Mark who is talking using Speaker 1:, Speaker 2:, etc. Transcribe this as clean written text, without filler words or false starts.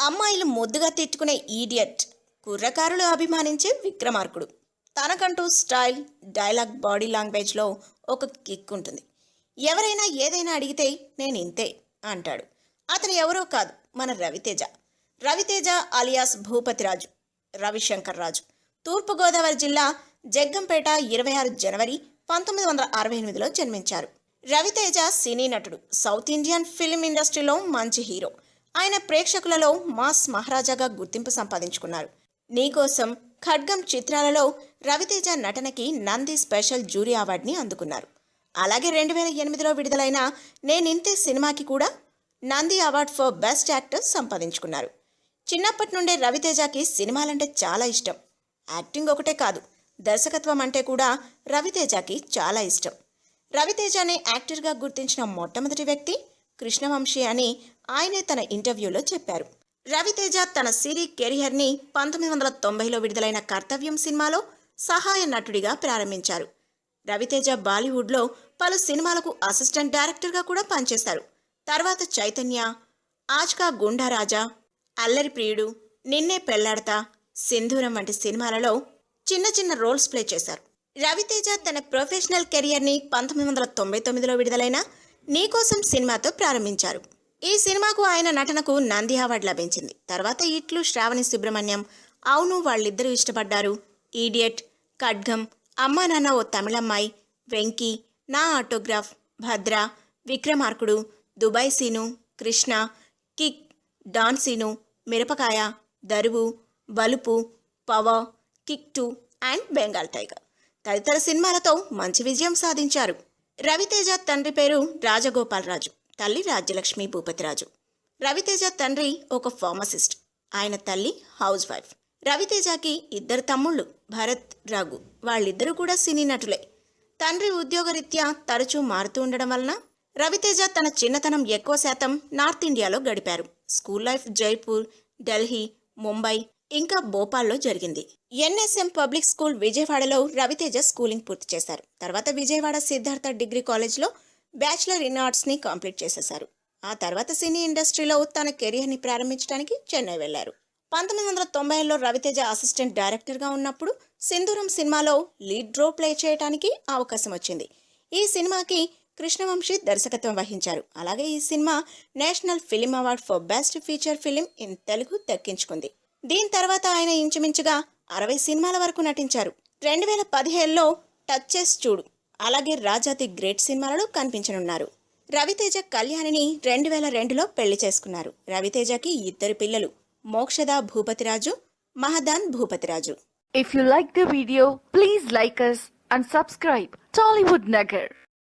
Speaker 1: అమ్మాయిలు ముద్దుగా తిట్టుకునే ఈడియట్, కుర్రకారులు అభిమానించే విక్రమార్కుడు. తనకంటూ స్టైల్, డైలాగ్, బాడీ లాంగ్వేజ్లో ఒక కిక్ ఉంటుంది. ఎవరైనా ఏదైనా అడిగితే నేను ఇంతే అంటాడు. అతను ఎవరో కాదు, మన రవితేజ. రవితేజ అలియాస్ భూపతిరాజు, రవిశంకర్ రాజు. తూర్పుగోదావరి జిల్లా జగ్గంపేట 26 జనవరి 1968లో జన్మించారు. రవితేజ సినీ నటుడు. సౌత్ ఇండియన్ ఫిల్మ్ ఇండస్ట్రీలో మంచి హీరో. ఆయన ప్రేక్షకులలో మాస్ మహారాజాగా గుర్తింపు సంపాదించుకున్నారు. నీకోసం, ఖడ్గం చిత్రాలలో రవితేజ నటనకి నంది స్పెషల్ జ్యూరీ అవార్డుని అందుకున్నారు. అలాగే 2008లో విడుదలైన నేనింతే సినిమాకి కూడా Nandi award for best actor సంపాదించుకున్నారు. చిన్నప్పటి నుండే రవితేజకి సినిమాలంటే చాలా ఇష్టం. యాక్టింగ్ ఒకటే కాదు, దర్శకత్వం అంటే కూడా రవితేజకి చాలా ఇష్టం. రవితేజని యాక్టర్గా గుర్తించిన మొట్టమొదటి వ్యక్తి కృష్ణవంశీ అని ఆయనే తన ఇంటర్వ్యూలో చెప్పారు. రవితేజ తన సినీ కెరియర్ని 1990లో విడుదలైన కర్తవ్యం సినిమాలో సహాయ నటుడిగా ప్రారంభించారు. రవితేజ బాలీవుడ్లో పలు సినిమాలకు అసిస్టెంట్ డైరెక్టర్గా కూడా పనిచేశారు. తర్వాత చైతన్య, ఆజ్కా గుండా రాజా, అల్లరి ప్రియుడు, నిన్నే పెళ్లాడతా, సింధూరం వంటి సినిమాలలో చిన్న చిన్న రోల్స్ ప్లే చేశారు. రవితేజ తన ప్రొఫెషనల్ కెరియర్ని 1999లో విడుదలైన నీకోసం సినిమాతో ప్రారంభించారు. ఈ సినిమాకు ఆయన నటనకు నంది అవార్డు లభించింది. తర్వాత ఇట్లు శ్రావణి సుబ్రహ్మణ్యం, అవును వాళ్ళిద్దరూ ఇష్టపడ్డారు, ఈడియట్, ఖడ్గం, అమ్మా నాన్న ఓ తమిళమ్మాయి, Venky, Naa autograph, Bhadra, Vikramarkudu, Dubai Seenu, Krishna, kick, don Seenu, Mirapakaya, Daruvu, Balupu, power, kick 2 and Bengal tiger తదితర సినిమాలతో మంచి విజయం సాధించారు. రవితేజ తండ్రి పేరు రాజగోపాలరాజు, తల్లి రాజ్యలక్ష్మి భూపతిరాజు. రవితేజ తండ్రి ఒక ఫార్మసిస్ట్, ఆయన తల్లి హౌస్ వైఫ్. రవితేజకి 2 తమ్ముళ్ళు, భరత్, రఘు. వాళ్ళిద్దరూ కూడా సినీ నటులే. తండ్రి ఉద్యోగరీత్యా తరచూ మారుతూ ఉండడం వలన రవితేజ తన చిన్నతనం ఎక్కువ శాతం నార్త్ ఇండియాలో గడిపారు. స్కూల్ లైఫ్ జైపూర్, ఢిల్లీ, ముంబై, ఇంకా భోపాల్లో జరిగింది. ఎన్ఎస్ఎం పబ్లిక్ స్కూల్ విజయవాడలో రవితేజ స్కూలింగ్ పూర్తి చేశారు. తర్వాత విజయవాడ సిద్ధార్థ డిగ్రీ కాలేజ్లో బ్యాచిలర్ ఇన్ ఆర్ట్స్ని కంప్లీట్ చేసేశారు. ఆ తర్వాత సినీ ఇండస్ట్రీలో తన కెరియర్ని ప్రారంభించడానికి చెన్నై వెళ్లారు. 1990లో రవితేజ అసిస్టెంట్ డైరెక్టర్గా ఉన్నప్పుడు సింధూరం సినిమాలో లీడ్ రోల్ ప్లే చేయడానికి అవకాశం వచ్చింది. ఈ సినిమాకి కృష్ణవంశీ దర్శకత్వం వహించారు. అలాగే ఈ cinema national film award for best feature film in Telugu దక్కించుకుంది. దీని తర్వాత ఆయన ఇంచుమించుగా 60 సినిమాల వరకు నటించారు. 2017లో టచ్ చేసి చూడు, అలాగే రాజా ది గ్రేట్ సినిమాలలో కనిపించనున్నారు. రవితేజ కళ్యాణిని 2002లో పెళ్లి చేసుకున్నారు. రవితేజకి 2 పిల్లలు, Mokshada Bhupathiraju, మహదాన్ Bhupathiraju.
Speaker 2: If you like the video, please like us and subscribe Tollywood Nagar.